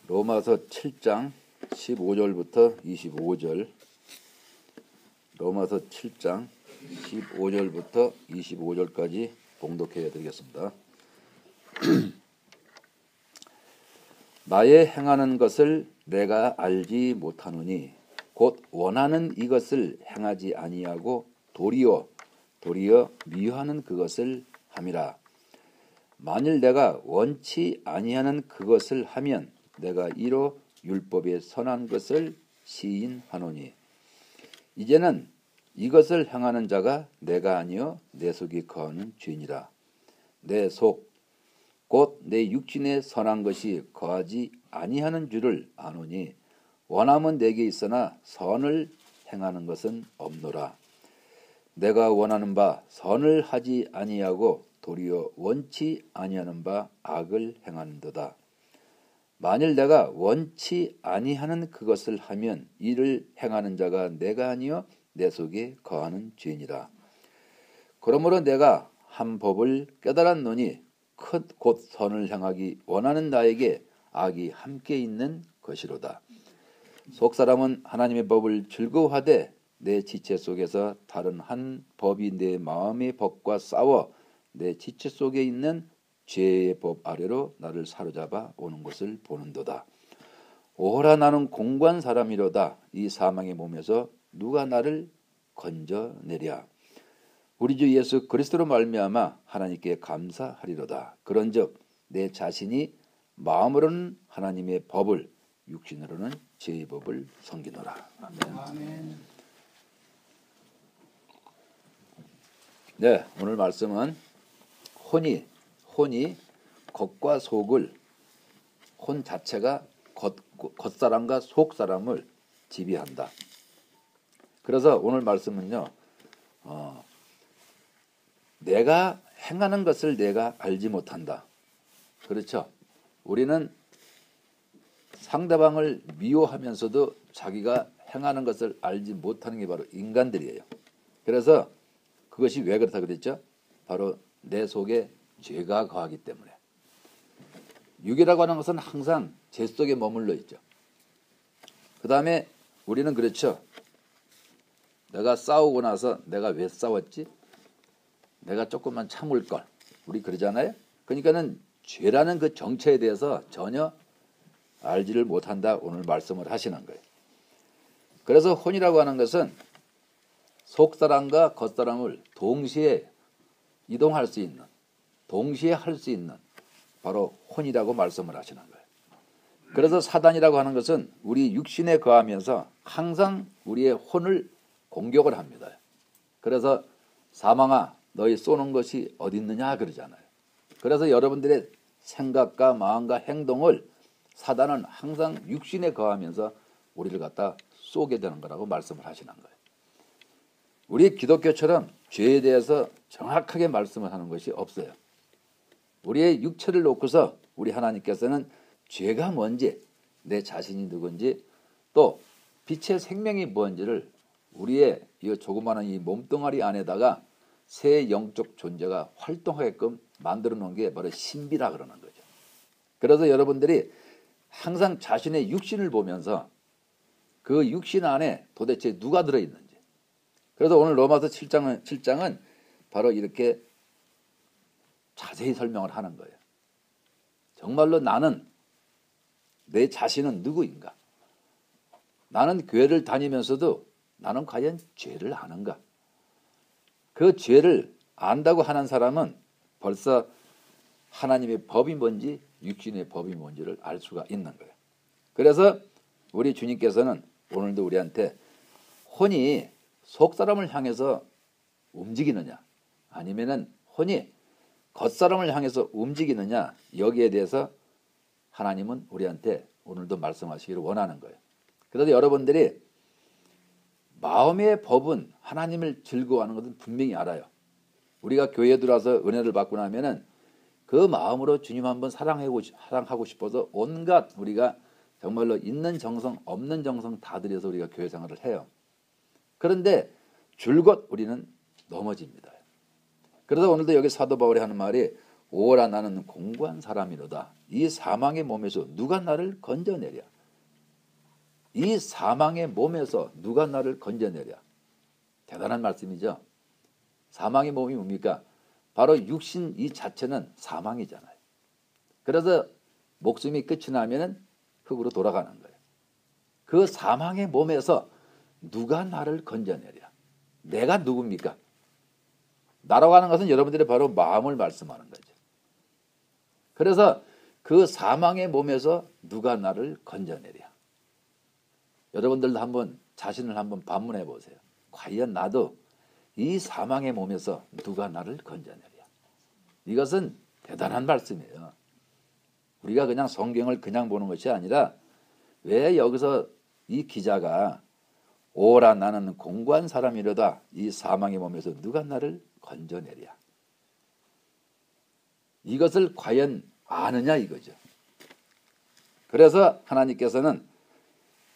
로마서 7장 15절부터 25절. 로마서 7장 15절부터 25절까지 봉독해 드리겠습니다. 나의 행하는 것을 내가 알지 못하노니 곧 원하는 이것을 행하지 아니하고 도리어 미워하는 그것을 함이라. 만일 내가 원치 아니하는 그것을 하면 내가 이로 율법의 선한 것을 시인하노니 이제는 이것을 행하는 자가 내가 아니요 내 속에 거하는 죄니라. 내 속 곧 내 육신에 선한 것이 거하지 아니하는 줄을 아노니 원함은 내게 있으나 선을 행하는 것은 없노라. 내가 원하는 바 선을 하지 아니하고 도리어 원치 아니하는 바 악을 행하는도다. 만일 내가 원치 아니하는 그것을 하면 이를 행하는 자가 내가 아니요 내 속에 거하는 죄니라. 그러므로 내가 한 법을 깨달았노니 곧 선을 행하기 원하는 나에게 악이 함께 있는 것이로다. 속사람은 하나님의 법을 즐거워하되 내 지체 속에서 다른 한 법이 내 마음의 법과 싸워 내 지체 속에 있는 죄의 법 아래로 나를 사로잡아 오는 것을 보는도다. 오호라 나는 공고한 사람이로다. 이 사망의 몸에서 누가 나를 건져내랴. 우리 주 예수 그리스도로 말미암아 하나님께 감사하리로다. 그런즉 내 자신이 마음으로는 하나님의 법을 육신으로는 죄의 법을 섬기노라. 아멘. 네, 오늘 말씀은 혼이 겉과 속을, 혼 자체가 겉사람과 속사람을 지배한다. 그래서 오늘 말씀은요, 내가 행하는 것을 내가 알지 못한다. 그렇죠? 우리는 상대방을 미워하면서도 자기가 행하는 것을 알지 못하는 게 바로 인간들이에요. 그래서 그것이 왜 그렇다 그랬죠? 바로 내 속에 죄가 거하기 때문에. 육이라고 하는 것은 항상 죄 속에 머물러 있죠. 그 다음에 우리는 그렇죠. 내가 싸우고 나서 내가 왜 싸웠지? 내가 조금만 참을 걸. 우리 그러잖아요. 그러니까는 죄라는 그 정체에 대해서 전혀 알지를 못한다. 오늘 말씀을 하시는 거예요. 그래서 혼이라고 하는 것은 속사람과 겉사람을 동시에 이동할 수 있는, 동시에 할 수 있는 바로 혼이라고 말씀을 하시는 거예요. 그래서 사단이라고 하는 것은 우리 육신에 거하면서 항상 우리의 혼을 공격을 합니다. 그래서 사망아 너희 쏘는 것이 어디 있느냐 그러잖아요. 그래서 여러분들의 생각과 마음과 행동을 사단은 항상 육신에 거하면서 우리를 갖다 쏘게 되는 거라고 말씀을 하시는 거예요. 우리 기독교처럼 죄에 대해서 정확하게 말씀을 하는 것이 없어요. 우리의 육체를 놓고서 우리 하나님께서는 죄가 뭔지, 내 자신이 누군지, 또 빛의 생명이 뭔지를 우리의 이 조그마한 이 몸뚱아리 안에다가 새 영적 존재가 활동하게끔 만들어 놓은 게 바로 신비라 그러는 거죠. 그래서 여러분들이 항상 자신의 육신을 보면서 그 육신 안에 도대체 누가 들어있는지. 그래서 오늘 로마서 7장은 바로 이렇게 자세히 설명을 하는 거예요. 정말로 나는, 내 자신은 누구인가? 나는 교회를 다니면서도 나는 과연 죄를 아는가? 그 죄를 안다고 하는 사람은 벌써 하나님의 법이 뭔지 육신의 법이 뭔지를 알 수가 있는 거예요. 그래서 우리 주님께서는 오늘도 우리한테 혼이 속사람을 향해서 움직이느냐 아니면은 혼이 겉사람을 향해서 움직이느냐, 여기에 대해서 하나님은 우리한테 오늘도 말씀하시기를 원하는 거예요. 그래서 여러분들이 마음의 법은 하나님을 즐거워하는 것은 분명히 알아요. 우리가 교회에 들어와서 은혜를 받고 나면은 그 마음으로 주님 한번 사랑하고 싶어서 온갖 우리가 정말로 있는 정성 없는 정성 다 들여서 우리가 교회 생활을 해요. 그런데 줄곧 우리는 넘어집니다. 그래서 오늘도 여기 사도 바울이 하는 말이 오라 나는 공고한 사람이로다. 이 사망의 몸에서 누가 나를 건져내랴. 이 사망의 몸에서 누가 나를 건져내랴. 대단한 말씀이죠. 사망의 몸이 뭡니까? 바로 육신 이 자체는 사망이잖아요. 그래서 목숨이 끝이 나면은 흙으로 돌아가는 거예요. 그 사망의 몸에서 누가 나를 건져내랴. 내가 누굽니까? 나라고 하는 것은 여러분들이 바로 마음을 말씀하는 거죠. 그래서 그 사망의 몸에서 누가 나를 건져내랴. 여러분들도 한번 자신을 한번 반문해 보세요. 과연 나도 이 사망의 몸에서 누가 나를 건져내랴. 이것은 대단한 말씀이에요. 우리가 그냥 성경을 그냥 보는 것이 아니라 왜 여기서 이 기자가 오라 나는 공고한 사람이로다. 이 사망의 몸에서 누가 나를 건져내랴. 이것을 과연 아느냐 이거죠. 그래서 하나님께서는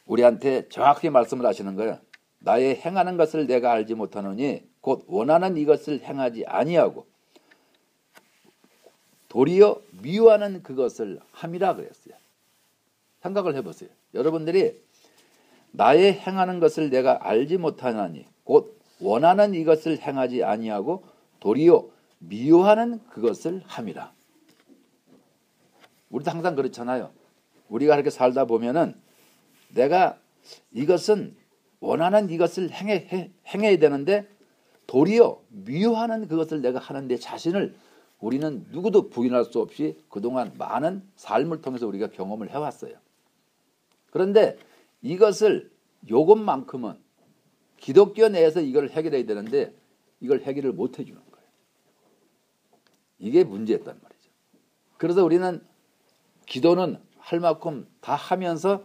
우리한테 정확히 말씀을 하시는 거예요. 나의 행하는 것을 내가 알지 못하노니 곧 원하는 이것을 행하지 아니하고 도리어 미워하는 그것을 함이라 그랬어요. 생각을 해보세요. 여러분들이 나의 행하는 것을 내가 알지 못하나니 곧 원하는 이것을 행하지 아니하고 도리어 미워하는 그것을 함이라. 우리도 항상 그렇잖아요. 우리가 그렇게 살다 보면은 내가 이것은 원하는 이것을 행해야 되는데 도리어 미워하는 그것을 내가 하는데 자신을 우리는 누구도 부인할 수 없이 그동안 많은 삶을 통해서 우리가 경험을 해왔어요. 그런데 이것을 요것만큼은 기독교 내에서 이걸 해결해야 되는데 이걸 해결을 못 해주는 거예요. 이게 문제였단 말이죠. 그래서 우리는 기도는 할 만큼 다 하면서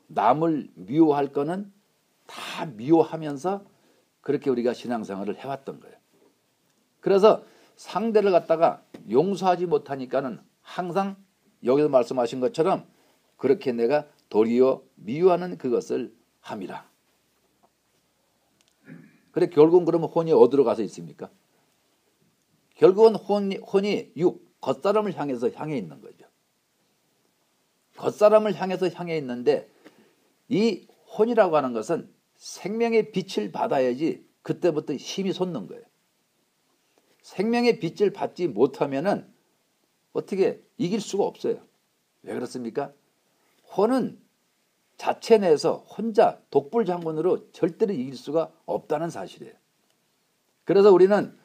남을 미워할 거는 다 미워하면서 그렇게 우리가 신앙생활을 해왔던 거예요. 그래서 상대를 갖다가 용서하지 못하니까는 항상 여기서 말씀하신 것처럼 그렇게 내가 도리어 미워하는 그것을 함이라. 그래 결국은 그러면 혼이 어디로 가서 있습니까? 결국은 혼이 겉사람을 향해 있는 거죠. 겉사람을 향해서 향해 있는데 이 혼이라고 하는 것은 생명의 빛을 받아야지 그때부터 힘이 솟는 거예요. 생명의 빛을 받지 못하면은 어떻게 이길 수가 없어요. 왜 그렇습니까? 혼은 자체 내에서 혼자 독불장군으로 절대로 이길 수가 없다는 사실이에요. 그래서 우리는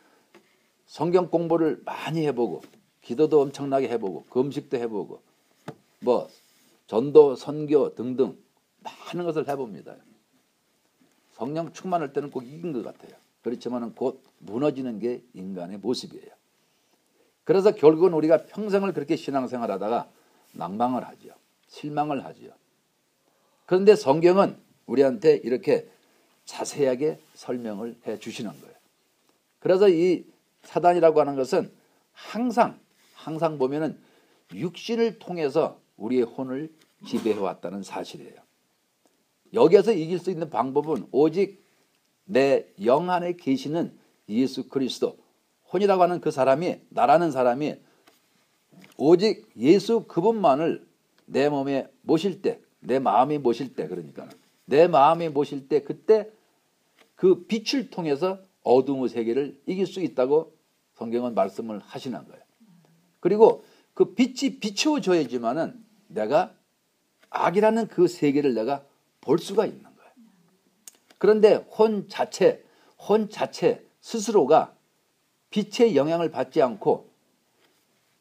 성경 공부를 많이 해보고 기도도 엄청나게 해보고 금식도 해보고 뭐 전도, 선교 등등 많은 것을 해봅니다. 성령 충만할 때는 꼭 이긴 것 같아요. 그렇지만 곧 무너지는 게 인간의 모습이에요. 그래서 결국은 우리가 평생을 그렇게 신앙생활하다가 낭망을 하죠. 실망을 하죠. 그런데 성경은 우리한테 이렇게 자세하게 설명을 해 주시는 거예요. 그래서 이 사단이라고 하는 것은 항상 보면은 육신을 통해서 우리의 혼을 지배해왔다는 사실이에요. 여기에서 이길 수 있는 방법은 오직 내 영 안에 계시는 예수 그리스도, 혼이라고 하는 그 사람이, 나라는 사람이 오직 예수 그분만을 내 몸에 모실 때, 내 마음에 모실 때, 그러니까 내 마음에 모실 때 그때 그 빛을 통해서 어둠의 세계를 이길 수 있다고 성경은 말씀을 하시는 거예요. 그리고 그 빛이 비추어져야지만은 내가 악이라는 그 세계를 내가 볼 수가 있는 거예요. 그런데 혼 자체 스스로가 빛의 영향을 받지 않고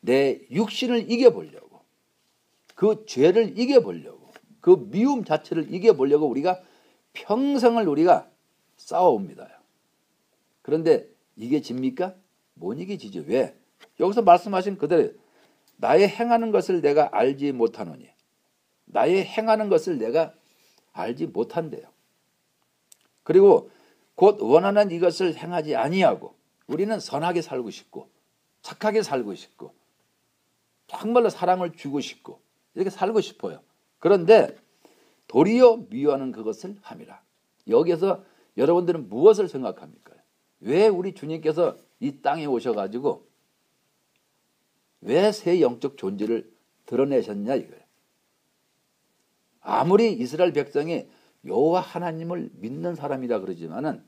내 육신을 이겨보려고, 그 죄를 이겨보려고, 그 미움 자체를 이겨보려고 우리가 평생을 우리가 싸워옵니다. 그런데 이게 집니까? 못 이기지죠. 왜? 여기서 말씀하신 그대로 나의 행하는 것을 내가 알지 못하노니, 나의 행하는 것을 내가 알지 못한대요. 그리고 곧 원하는 이것을 행하지 아니하고, 우리는 선하게 살고 싶고 착하게 살고 싶고 정말로 사랑을 주고 싶고 이렇게 살고 싶어요. 그런데 도리어 미워하는 그것을 함이라. 여기에서 여러분들은 무엇을 생각합니까? 왜 우리 주님께서 이 땅에 오셔가지고 왜 새 영적 존재를 드러내셨냐 이거예요. 아무리 이스라엘 백성이 여호와 하나님을 믿는 사람이라 그러지만은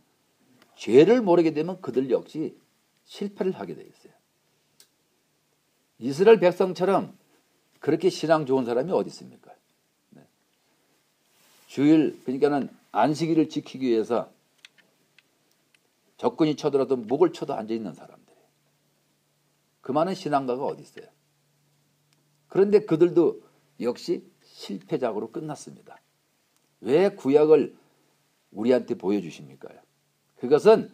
죄를 모르게 되면 그들 역시 실패를 하게 되어 있어요. 이스라엘 백성처럼 그렇게 신앙 좋은 사람이 어디 있습니까? 네. 주일 그러니까는 안식일을 지키기 위해서 적군이 쳐들어도 목을 쳐도 앉아 있는 사람들. 그 많은 신앙가가 어디 있어요? 그런데 그들도 역시 실패작으로 끝났습니다. 왜 구약을 우리한테 보여주십니까? 그것은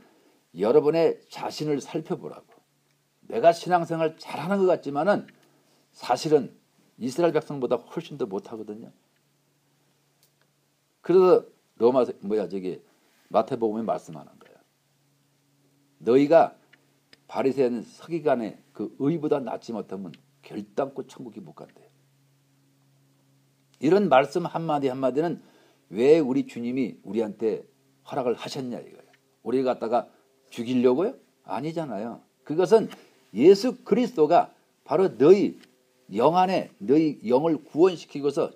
여러분의 자신을 살펴보라고. 내가 신앙생활 잘하는 것 같지만은 사실은 이스라엘 백성보다 훨씬 더 못하거든요. 그래서 마태복음에 말씀하는 거예요. 너희가 바리새인 서기관의 그 의보다 낫지 못하면 결단코 천국에 못 간대요. 이런 말씀 한마디 한마디는 왜 우리 주님이 우리한테 허락을 하셨냐 이거예요. 우리를 갖다가 죽이려고요? 아니잖아요. 그것은 예수 그리스도가 바로 너희 영 안에 너희 영을 구원시키고서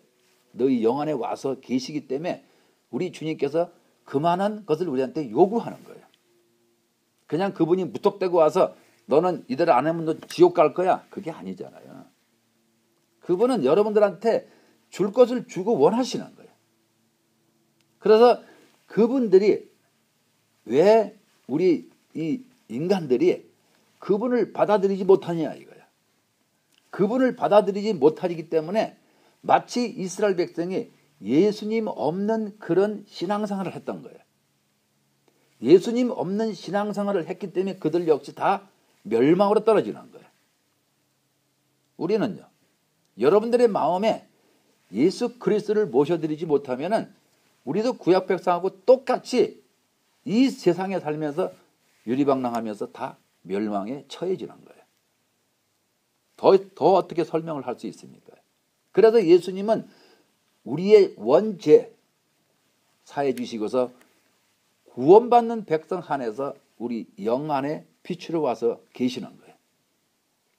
너희 영 안에 와서 계시기 때문에 우리 주님께서 그만한 것을 우리한테 요구하는 거예요. 그냥 그분이 무턱대고 와서 너는 이대로 안 하면 너 지옥 갈 거야. 그게 아니잖아요. 그분은 여러분들한테 줄 것을 주고 원하시는 거예요. 그래서 그분들이 왜 우리 이 인간들이 그분을 받아들이지 못하냐 이거야. 그분을 받아들이지 못하기 때문에 마치 이스라엘 백성이 예수님 없는 그런 신앙생활을 했던 거예요. 예수님 없는 신앙생활을 했기 때문에 그들 역시 다 멸망으로 떨어지는 거예요. 우리는요. 여러분들의 마음에 예수 그리스도를 모셔드리지 못하면은 우리도 구약 백성하고 똑같이 이 세상에 살면서 유리방랑하면서 다 멸망에 처해지는 거예요. 더 어떻게 설명을 할 수 있습니까? 그래서 예수님은 우리의 원죄 사해 주시고서 구원받는 백성 안에서 우리 영 안에 비추러 와서 계시는 거예요.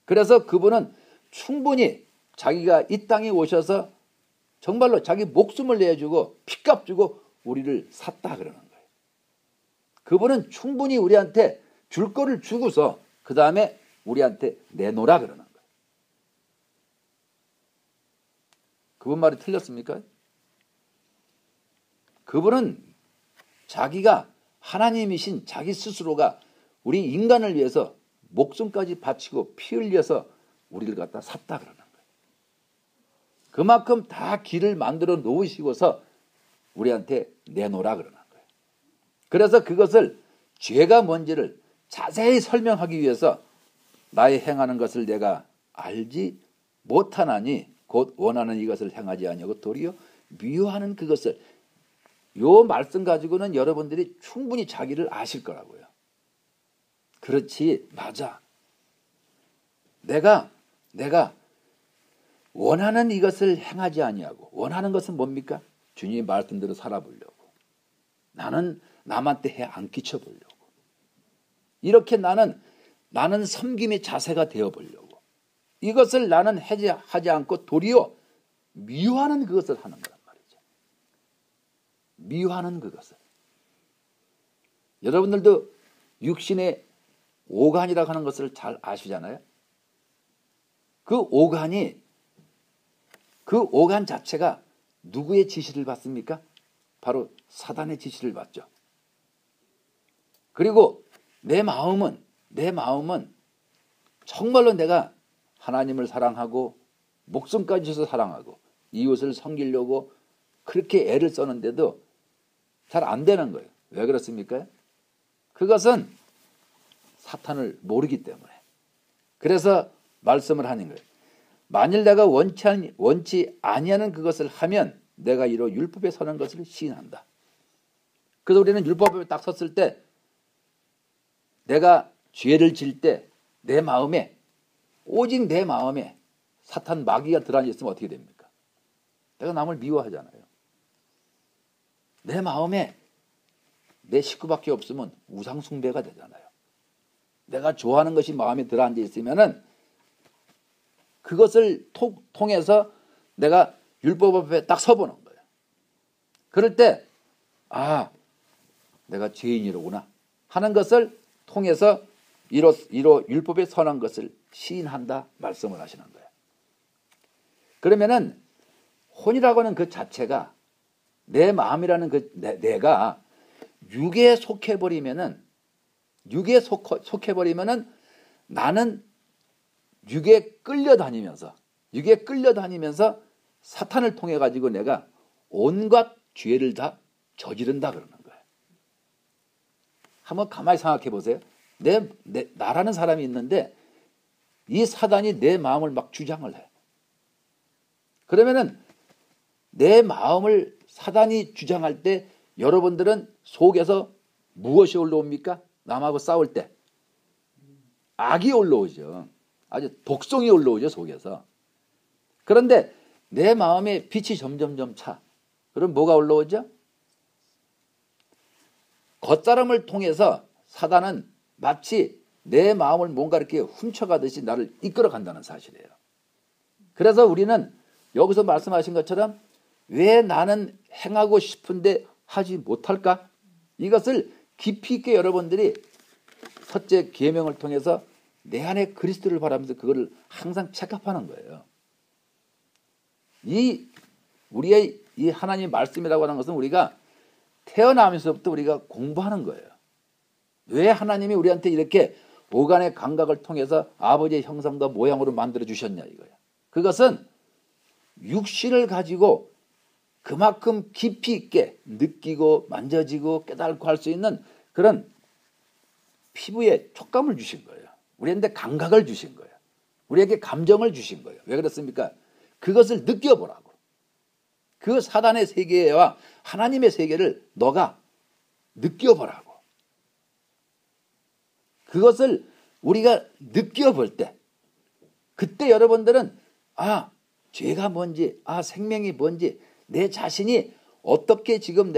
그래서 그분은 충분히 자기가 이 땅에 오셔서 정말로 자기 목숨을 내주고 피값 주고 우리를 샀다 그러는 거예요. 그분은 충분히 우리한테 줄 거를 주고서 그 다음에 우리한테 내놓으라 그러는 거예요. 그분 말이 틀렸습니까? 그분은 자기가 하나님이신 자기 스스로가 우리 인간을 위해서 목숨까지 바치고 피 흘려서 우리를 갖다 샀다 그러는 거예요. 그만큼 다 길을 만들어 놓으시고서 우리한테 내놓으라 그러는 거예요. 그래서 그것을 죄가 뭔지를 자세히 설명하기 위해서 나의 행하는 것을 내가 알지 못하나니 곧 원하는 이것을 행하지 아니하고 도리어 미워하는 그것을 요 말씀 가지고는 여러분들이 충분히 자기를 아실 거라고요. 그렇지 맞아. 내가 원하는 이것을 행하지 아니하고 원하는 것은 뭡니까? 주님의 말씀대로 살아보려고. 나는 남한테 해 안 끼쳐보려고. 이렇게 나는 섬김의 자세가 되어보려고. 이것을 나는 하지 않고 도리어 미워하는 그것을 하는 거란 말이죠. 미워하는 그것을. 여러분들도 육신의 오간이라고 하는 것을 잘 아시잖아요. 그 오간 자체가 누구의 지시를 받습니까? 바로 사단의 지시를 받죠. 그리고 내 마음은 정말로 내가 하나님을 사랑하고 목숨까지 줘서 사랑하고 이웃을 섬기려고 그렇게 애를 썼는데도 잘 안 되는 거예요. 왜 그렇습니까? 그것은 사탄을 모르기 때문에. 그래서 말씀을 하는 거예요. 만일 내가 원치 아니하는 그것을 하면 내가 이로 율법에 서는 것을 시인한다. 그래서 우리는 율법에 딱 섰을 때 내가 죄를 질 때 내 마음에 오직 내 마음에 사탄 마귀가 들어앉아 있으면 어떻게 됩니까? 내가 남을 미워하잖아요. 내 마음에 내 식구밖에 없으면 우상숭배가 되잖아요. 내가 좋아하는 것이 마음에 들어앉아 있으면은 그것을 통해서 내가 율법 앞에 딱 서보는 거예요. 그럴 때 내가 죄인이로구나 하는 것을 통해서 이로 율법에 선한 것을 시인한다 말씀을 하시는 거예요. 그러면은 혼이라고 하는 그 자체가 내 마음이라는 그 내가 육에 속해버리면은 나는 육에 끌려다니면서 사탄을 통해 가지고 내가 온갖 죄를 다 저지른다 그러는 거예요. 한번 가만히 생각해 보세요. 나라는 사람이 있는데 이 사단이 내 마음을 막 주장을 해. 그러면은 내 마음을 사단이 주장할 때 여러분들은 속에서 무엇이 올라옵니까? 남하고 싸울 때 악이 올라오죠. 아주 독성이 올라오죠, 속에서. 그런데 내 마음에 빛이 점점점 차. 그럼 뭐가 올라오죠? 겉사람을 통해서 사단은 마치 내 마음을 뭔가 이렇게 훔쳐가듯이 나를 이끌어 간다는 사실이에요. 그래서 우리는 여기서 말씀하신 것처럼 왜 나는 행하고 싶은데 하지 못할까? 이것을 깊이 있게 여러분들이 첫째 계명을 통해서 내 안에 그리스도를 바라면서 그거를 항상 체크하는 거예요. 우리의 이 하나님의 말씀이라고 하는 것은 우리가 태어나면서부터 우리가 공부하는 거예요. 왜 하나님이 우리한테 이렇게 오간의 감각을 통해서 아버지의 형상과 모양으로 만들어 주셨냐 이거예요. 그것은 육신을 가지고 그만큼 깊이 있게 느끼고 만져지고 깨닫고 할 수 있는 그런 피부에 촉감을 주신 거예요. 우리한테 감각을 주신 거예요. 우리에게 감정을 주신 거예요. 왜 그렇습니까? 그것을 느껴보라고. 그 사단의 세계와 하나님의 세계를 너가 느껴보라고. 그것을 우리가 느껴볼 때 그때 여러분들은 죄가 뭔지 생명이 뭔지 내 자신이 어떻게 지금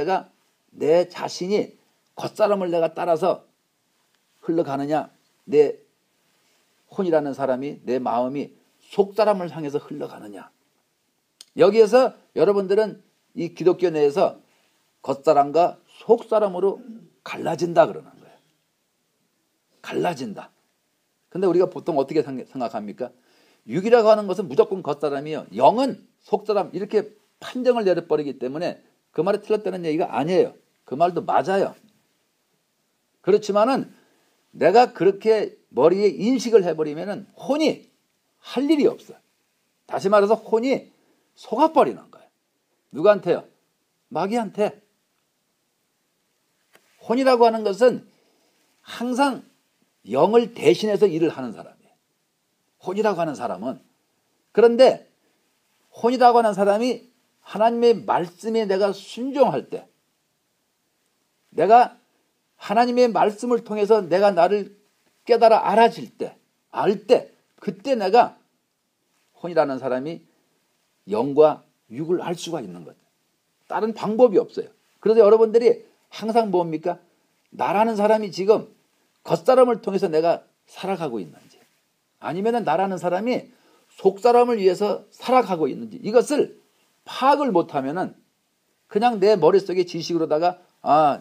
내 자신이 겉사람을 내가 따라서 흘러가느냐 내 혼이라는 사람이 내 마음이 속사람을 향해서 흘러가느냐 여기에서 여러분들은 이 기독교 내에서 겉사람과 속사람으로 갈라진다 그러는 거예요. 갈라진다. 근데 우리가 보통 어떻게 생각합니까? 육이라고 하는 것은 무조건 겉사람이요. 영은 속사람 이렇게 판정을 내려버리기 때문에 그 말이 틀렸다는 얘기가 아니에요. 그 말도 맞아요. 그렇지만은 내가 그렇게 머리에 인식을 해버리면은 혼이 할 일이 없어요. 다시 말해서 혼이 속아버리는 거예요. 누구한테요? 마귀한테. 혼이라고 하는 것은 항상 영을 대신해서 일을 하는 사람이에요. 혼이라고 하는 사람은. 그런데 혼이라고 하는 사람이 하나님의 말씀에 내가 순종할 때 내가 하나님의 말씀을 통해서 내가 나를 깨달아 알아질 때, 알 때, 그때 내가 혼이라는 사람이 영과 육을 알 수가 있는 거죠. 다른 방법이 없어요. 그래서 여러분들이 항상 뭡니까? 나라는 사람이 지금 겉사람을 통해서 내가 살아가고 있는지 아니면 나라는 사람이 속사람을 위해서 살아가고 있는지 이것을 파악을 못하면은 그냥 내 머릿속에 지식으로다가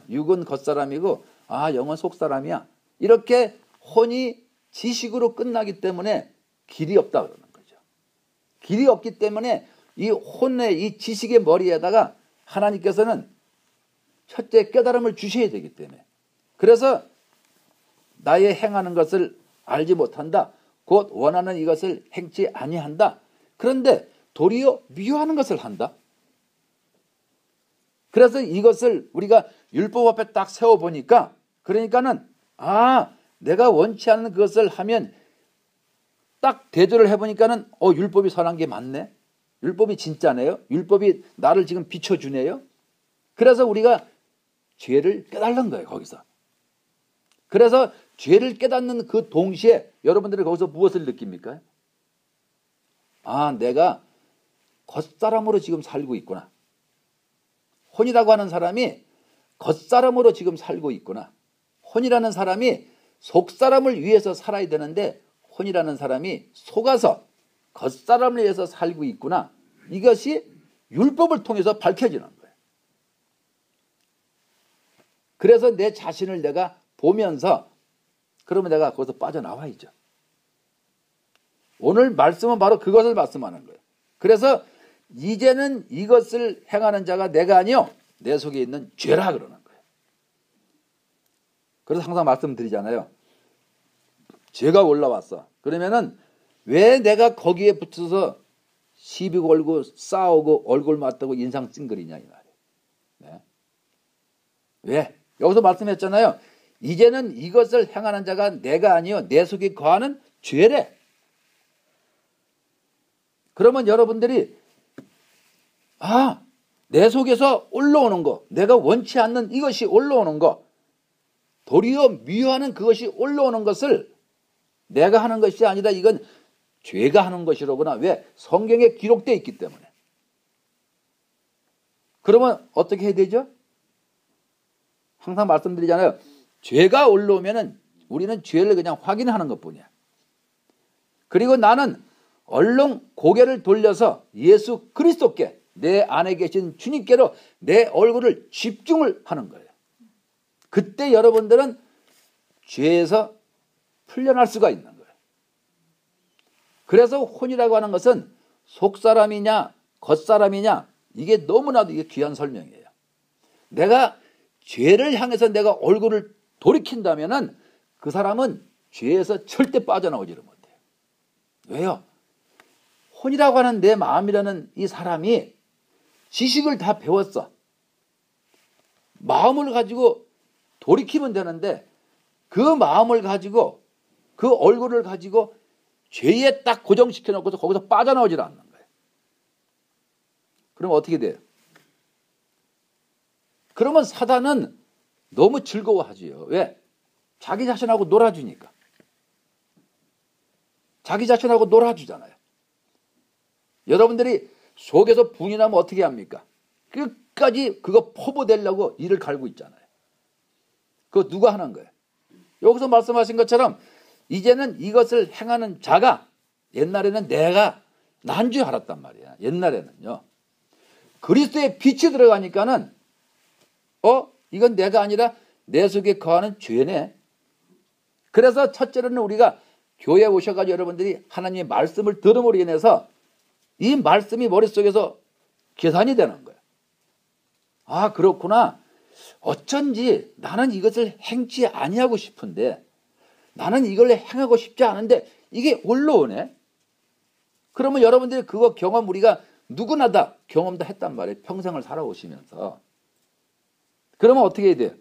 육은 겉사람이고 영은 속사람이야. 이렇게 혼이 지식으로 끝나기 때문에 길이 없다 그러는 거죠. 길이 없기 때문에 이 혼의 이 지식의 머리에다가 하나님께서는 첫째 깨달음을 주셔야 되기 때문에 그래서 나의 행하는 것을 알지 못한다. 곧 원하는 이것을 행치 아니한다. 그런데 도리어 미워하는 것을 한다. 그래서 이것을 우리가 율법 앞에 딱 세워보니까 그러니까는 내가 원치 않는 그것을 하면 딱 대조를 해보니까는 율법이 선한 게 맞네. 율법이 진짜네요. 율법이 나를 지금 비춰주네요. 그래서 우리가 죄를 깨달는 거예요. 거기서. 그래서 죄를 깨닫는 그 동시에 여러분들이 거기서 무엇을 느낍니까? 내가 겉사람으로 지금 살고 있구나. 혼이라고 하는 사람이 겉사람으로 지금 살고 있구나. 혼이라는 사람이 속사람을 위해서 살아야 되는데 혼이라는 사람이 속아서 겉사람을 위해서 살고 있구나. 이것이 율법을 통해서 밝혀지는 거예요. 그래서 내 자신을 내가 보면서 그러면 내가 거기서 빠져나와야죠. 오늘 말씀은 바로 그것을 말씀하는 거예요. 그래서 이제는 이것을 행하는 자가 내가 아니요 내 속에 있는 죄라 그러는 거예요. 그래서 항상 말씀드리잖아요. 죄가 올라왔어. 그러면은 왜 내가 거기에 붙어서 시비 걸고 싸우고 얼굴 맞대고 인상 찡그리냐 이 말이에요. 네. 왜? 여기서 말씀했잖아요. 이제는 이것을 행하는 자가 내가 아니요 내 속에 거하는 죄래. 그러면 여러분들이 내 속에서 올라오는 거, 내가 원치 않는 이것이 올라오는 거, 도리어 미워하는 그것이 올라오는 것을 내가 하는 것이 아니라 이건 죄가 하는 것이로구나. 왜? 성경에 기록되어 있기 때문에. 그러면 어떻게 해야 되죠? 항상 말씀드리잖아요. 죄가 올라오면은 우리는 죄를 그냥 확인하는 것뿐이야. 그리고 나는 얼른 고개를 돌려서 예수 그리스도께 내 안에 계신 주님께로 내 얼굴을 집중을 하는 거예요. 그때 여러분들은 죄에서 풀려날 수가 있는 거예요. 그래서 혼이라고 하는 것은 속사람이냐 겉사람이냐 이게 너무나도 이게 귀한 설명이에요. 내가 죄를 향해서 내가 얼굴을 돌이킨다면은 그 사람은 죄에서 절대 빠져나오지를 못해요. 왜요? 혼이라고 하는 내 마음이라는 이 사람이 지식을 다 배웠어. 마음을 가지고 돌이키면 되는데 그 마음을 가지고 그 얼굴을 가지고 죄에 딱 고정시켜 놓고서 거기서 빠져나오질 않는 거예요. 그럼 어떻게 돼요? 그러면 사단은 너무 즐거워하지요. 왜? 자기 자신하고 놀아주니까. 자기 자신하고 놀아주잖아요. 여러분들이 속에서 분이 나면 어떻게 합니까? 끝까지 그거 퍼부되려고 이를 갈고 있잖아요. 그거 누가 하는 거예요? 여기서 말씀하신 것처럼 이제는 이것을 행하는 자가 옛날에는 내가 난 줄 알았단 말이야. 옛날에는요. 그리스도의 빛이 들어가니까는 이건 내가 아니라 내 속에 거하는 죄네. 그래서 첫째로는 우리가 교회에 오셔가지고 여러분들이 하나님의 말씀을 들음으로 인해서 이 말씀이 머릿속에서 계산이 되는 거예요. 그렇구나. 어쩐지 나는 이것을 행치 아니하고 싶은데 나는 이걸 행하고 싶지 않은데 이게 올라오네. 그러면 여러분들이 그거 경험 우리가 누구나 다 경험 다 했단 말이에요. 평생을 살아오시면서. 그러면 어떻게 해야 돼요?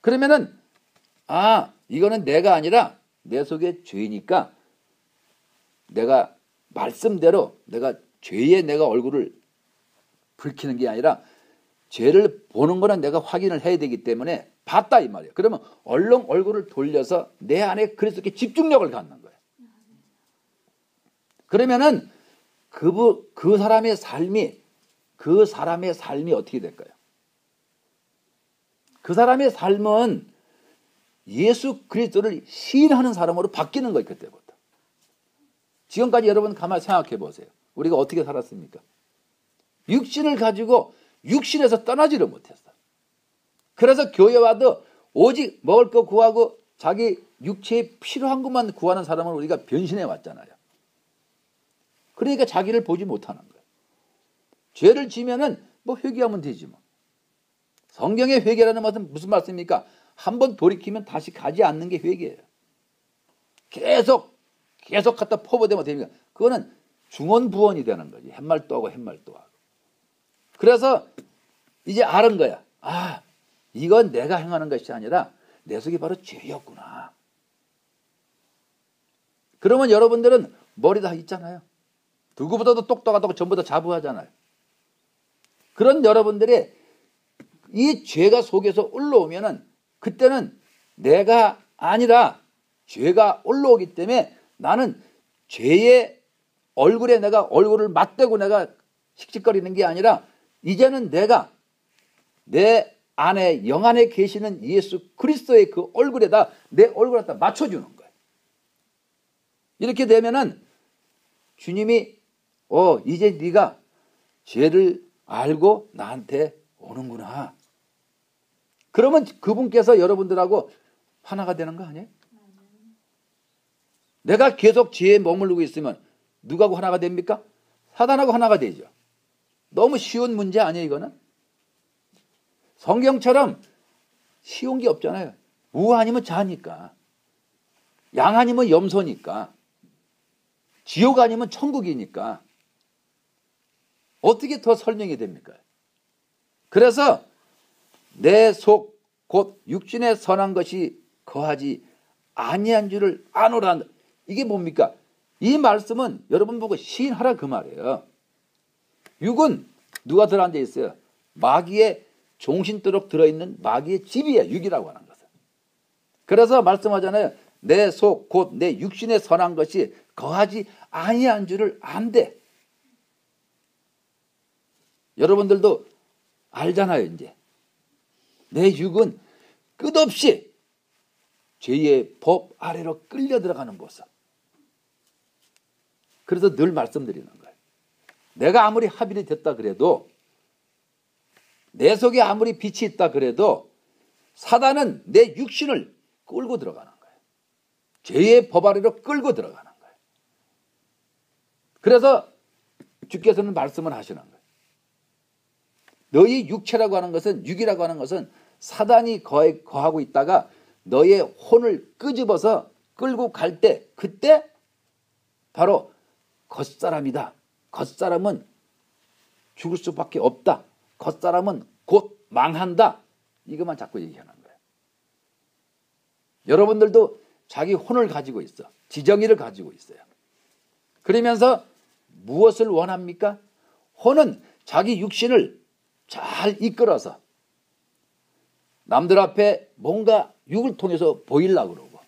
그러면은 이거는 내가 아니라 내 속에 죄니까 내가 말씀대로 내가 죄에 내가 얼굴을 붉히는 게 아니라 죄를 보는 거는 내가 확인을 해야 되기 때문에 봤다 이 말이에요. 그러면 얼른 얼굴을 돌려서 내 안에 그리스도께 집중력을 갖는 거예요. 그러면은 그 사람의 삶이 어떻게 될까요? 그 사람의 삶은 예수 그리스도를 시인하는 사람으로 바뀌는 거예요. 그때부터. 지금까지 여러분 가만히 생각해 보세요. 우리가 어떻게 살았습니까? 육신을 가지고 육신에서 떠나지를 못했어. 그래서 교회 와도 오직 먹을 거 구하고 자기 육체에 필요한 것만 구하는 사람을 우리가 변신해 왔잖아요. 그러니까 자기를 보지 못하는 거예요. 죄를 지면은 회개하면 되지 뭐. 성경의 회개라는 것은 무슨 말씀입니까? 한번 돌이키면 다시 가지 않는 게 회개예요. 계속 갖다 퍼부대면 됩니까? 그거는 중언부언이 되는 거지. 햇말도 하고 햇말도 하고. 그래서 이제 아는 거야. 이건 내가 행하는 것이 아니라 내 속이 바로 죄였구나. 그러면 여러분들은 머리 다 있잖아요. 누구보다도 똑똑하다고 전부 다 자부하잖아요. 그런 여러분들이 이 죄가 속에서 올라오면은 그때는 내가 아니라 죄가 올라오기 때문에 나는 죄의 얼굴에 내가 얼굴을 맞대고 내가 씩씩거리는 게 아니라 이제는 내가 내 안에 영 안에 계시는 예수 그리스도의 그 얼굴에다 내 얼굴에다 맞춰주는 거예요. 이렇게 되면은 주님이 이제 네가 죄를 알고 나한테 오는구나. 그러면 그분께서 여러분들하고 하나가 되는 거 아니에요? 내가 계속 죄에 머무르고 있으면 누구하고 하나가 됩니까? 사단하고 하나가 되죠. 너무 쉬운 문제 아니에요, 이거는? 성경처럼 쉬운 게 없잖아요. 우 아니면 자니까. 양 아니면 염소니까. 지옥 아니면 천국이니까. 어떻게 더 설명이 됩니까? 그래서 내 속 곧 육신에 선한 것이 거하지 아니한 줄을 아노라. 이게 뭡니까? 이 말씀은 여러분 보고 시인하라 그 말이에요. 육은 누가 들어앉아 있어요? 마귀의 종신도록 들어있는 마귀의 집이에요. 육이라고 하는 것은. 그래서 말씀하잖아요. 내 속 곧 내 육신에 선한 것이 거하지 아니한 줄을 안대. 여러분들도 알잖아요. 이제 내 육은 끝없이 죄의 법 아래로 끌려 들어가는 모습. 그래서 늘 말씀드리는 거예요. 내가 아무리 합일이 됐다 그래도, 내 속에 아무리 빛이 있다 그래도 사단은 내 육신을 끌고 들어가는 거예요. 죄의 법 아래로 끌고 들어가는 거예요. 그래서 주께서는 말씀을 하시는 거예요. 너희 육체라고 하는 것은, 육이라고 하는 것은 사단이 거하고 있다가 너의 혼을 끄집어서 끌고 갈 때, 그때 바로 겉사람이다. 겉사람은 죽을 수밖에 없다. 겉사람은 곧 망한다. 이것만 자꾸 얘기하는 거예요. 여러분들도 자기 혼을 가지고 있어. 지정의를 가지고 있어요. 그러면서 무엇을 원합니까? 혼은 자기 육신을 잘 이끌어서 남들 앞에 뭔가 육을 통해서 보이려고 그러고,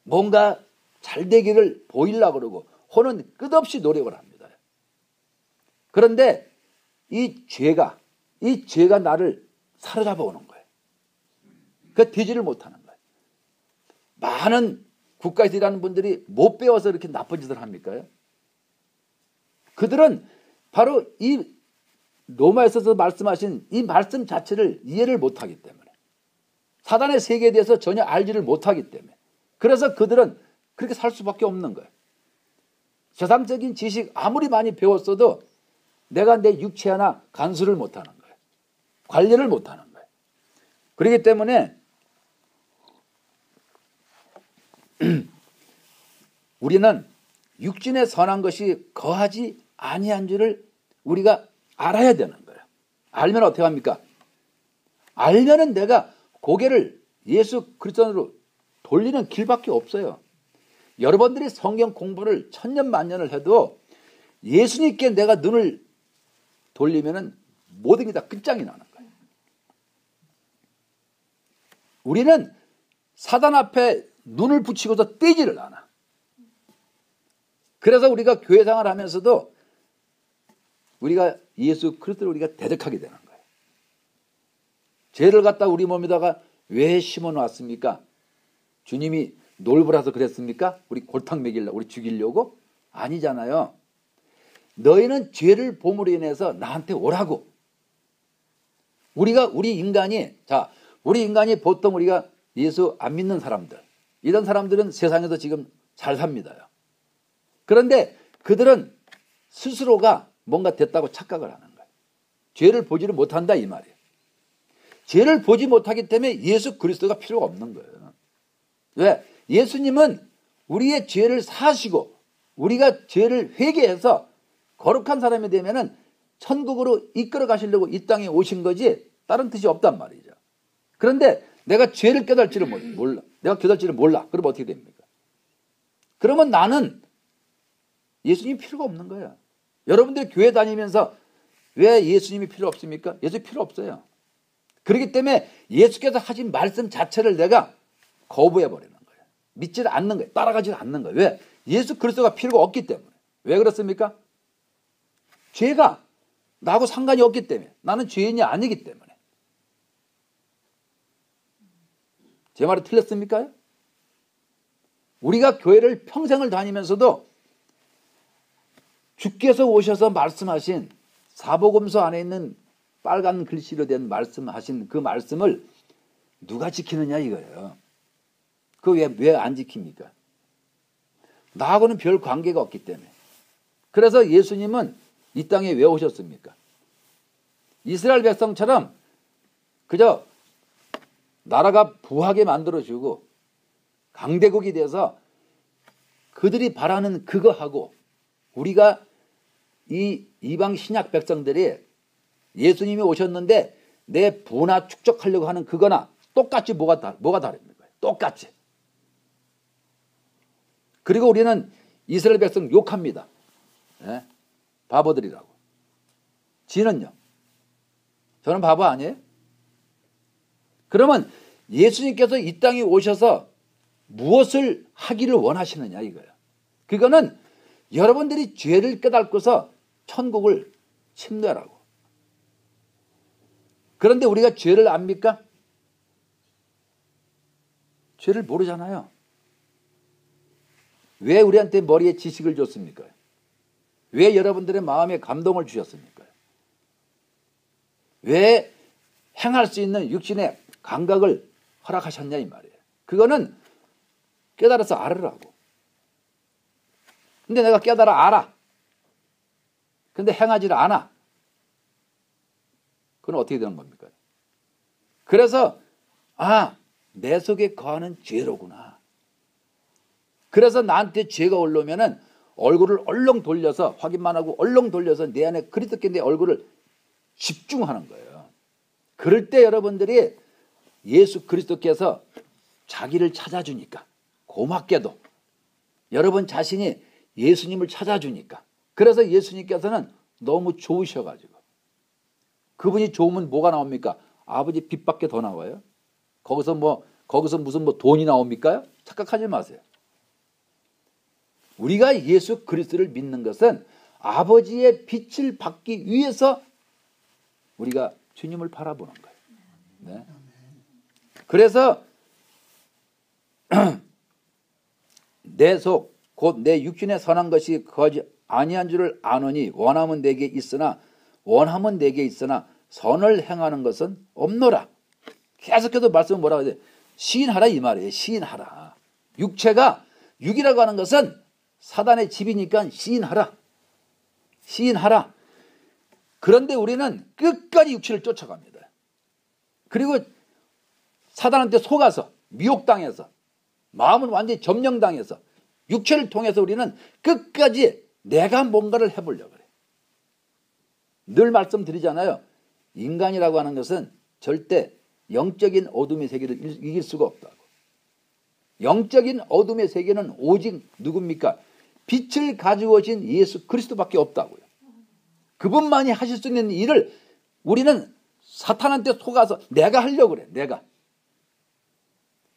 뭔가 잘 되기를 보이려고 그러고, 혼은 끝없이 노력을 합니다. 그런데 이 죄가 나를 사로잡아 오는 거예요. 그 되지를 못하는 거예요. 많은 국가에서 일하는 분들이 못 배워서 이렇게 나쁜 짓을 합니까? 그들은 바로 이 로마에서 말씀하신 이 말씀 자체를 이해를 못하기 때문에, 사단의 세계에 대해서 전혀 알지를 못하기 때문에, 그래서 그들은 그렇게 살 수밖에 없는 거예요. 세상적인 지식 아무리 많이 배웠어도 내가 내 육체 하나 간수를 못하는 거예요. 관리를 못하는 거예요. 그렇기 때문에 우리는 육신에 선한 것이 거하지 아니한 줄을 우리가 알아야 되는 거예요. 알면 어떻게 합니까? 알면은 내가 고개를 예수 그리스도로 돌리는 길밖에 없어요. 여러분들이 성경 공부를 천년 만년을 해도 예수님께 내가 눈을 돌리면은 모든 게 다 끝장이 나는 거예요. 우리는 사단 앞에 눈을 붙이고서 떼지를 않아. 그래서 우리가 교회 생활을 하면서도 우리가 예수 그리스도를 우리가 대적하게 되는 거예요. 죄를 갖다 우리 몸에다가 왜 심어놨습니까? 주님이 놀부라서 그랬습니까? 우리 골탕 먹이려고, 우리 죽이려고? 아니잖아요. 너희는 죄를 봄으로 인해서 나한테 오라고. 우리 인간이 보통 우리가 예수 안 믿는 사람들, 이런 사람들은 세상에서 지금 잘 삽니다. 그런데 그들은 스스로가 뭔가 됐다고 착각을 하는 거예요. 죄를 보지를 못한다 이 말이에요. 죄를 보지 못하기 때문에 예수 그리스도가 필요가 없는 거예요. 왜? 예수님은 우리의 죄를 사시고 우리가 죄를 회개해서 거룩한 사람이 되면은 천국으로 이끌어 가시려고 이 땅에 오신 거지 다른 뜻이 없단 말이죠. 그런데 내가 죄를 깨달지를 몰라. 내가 깨달지를 몰라. 그러면 어떻게 됩니까? 그러면 나는 예수님이 필요가 없는 거예요. 여러분들 교회 다니면서 왜 예수님이 필요 없습니까? 예수 필요 없어요. 그렇기 때문에 예수께서 하신 말씀 자체를 내가 거부해버리는 거예요. 믿지를 않는 거예요. 따라가지 않는 거예요. 왜? 예수 그리스도가 필요가 없기 때문에. 왜 그렇습니까? 죄가 나하고 상관이 없기 때문에. 나는 죄인이 아니기 때문에. 제 말이 틀렸습니까? 우리가 교회를 평생을 다니면서도 주께서 오셔서 말씀하신 사복음서 안에 있는 빨간 글씨로 된 말씀하신 그 말씀을 누가 지키느냐 이거예요. 그 왜 안 지킵니까? 나하고는 별 관계가 없기 때문에. 그래서 예수님은 이 땅에 왜 오셨습니까? 이스라엘 백성처럼 그저 나라가 부하게 만들어주고 강대국이 돼서 그들이 바라는 그거 하고 우리가 이 이방 신약 백성들이 예수님이 오셨는데 내 부나 축적하려고 하는 그거나 똑같이 뭐가 다릅니까? 똑같이. 그리고 우리는 이스라엘 백성 욕합니다. 네? 바보들이라고. 지는요? 저는 바보 아니에요? 그러면 예수님께서 이 땅에 오셔서 무엇을 하기를 원하시느냐 이거예요. 그거는 여러분들이 죄를 깨닫고서 천국을 침노하라고. 그런데 우리가 죄를 압니까? 죄를 모르잖아요. 왜 우리한테 머리에 지식을 줬습니까? 왜 여러분들의 마음에 감동을 주셨습니까? 왜 행할 수 있는 육신의 감각을 허락하셨냐 이 말이에요. 그거는 깨달아서 알으라고. 근데 내가 깨달아 알아. 근데 행하지를 않아. 그건 어떻게 되는 겁니까? 그래서 내 속에 거하는 죄로구나. 그래서 나한테 죄가 올라오면은 얼굴을 얼렁 돌려서 확인만 하고 얼렁 돌려서 내 안에 그리스도께 내 얼굴을 집중하는 거예요. 그럴 때 여러분들이 예수 그리스도께서 자기를 찾아주니까 고맙게도 여러분 자신이 예수님을 찾아주니까 그래서 예수님께서는 너무 좋으셔가지고 그분이 좋으면 뭐가 나옵니까? 아버지 빛밖에 더 나와요? 거기서 무슨 돈이 나옵니까? 착각하지 마세요. 우리가 예수 그리스도를 믿는 것은 아버지의 빛을 받기 위해서 우리가 주님을 바라보는 거예요. 네. 그래서 내 속 곧 내 육신에 선한 것이 거지 아니한 줄을 아노니 원함은 내게 있으나 선을 행하는 것은 없노라. 계속해서 말씀은 뭐라고 해야 돼? 시인하라 이 말이에요. 시인하라. 육이라고 하는 것은 사단의 집이니까 시인하라. 그런데 우리는 끝까지 육체를 쫓아갑니다. 그리고 사단한테 속아서 미혹당해서 마음은 완전히 점령당해서 육체를 통해서 우리는 끝까지 내가 뭔가를 해보려고 그래. 늘 말씀드리잖아요. 인간이라고 하는 것은 절대 영적인 어둠의 세계를 이길 수가 없다고. 영적인 어둠의 세계는 오직 누굽니까? 빛을 가지고 오신 예수 그리스도밖에 없다고요. 그분만이 하실 수 있는 일을 우리는 사탄한테 속아서 내가 하려고 그래. 내가.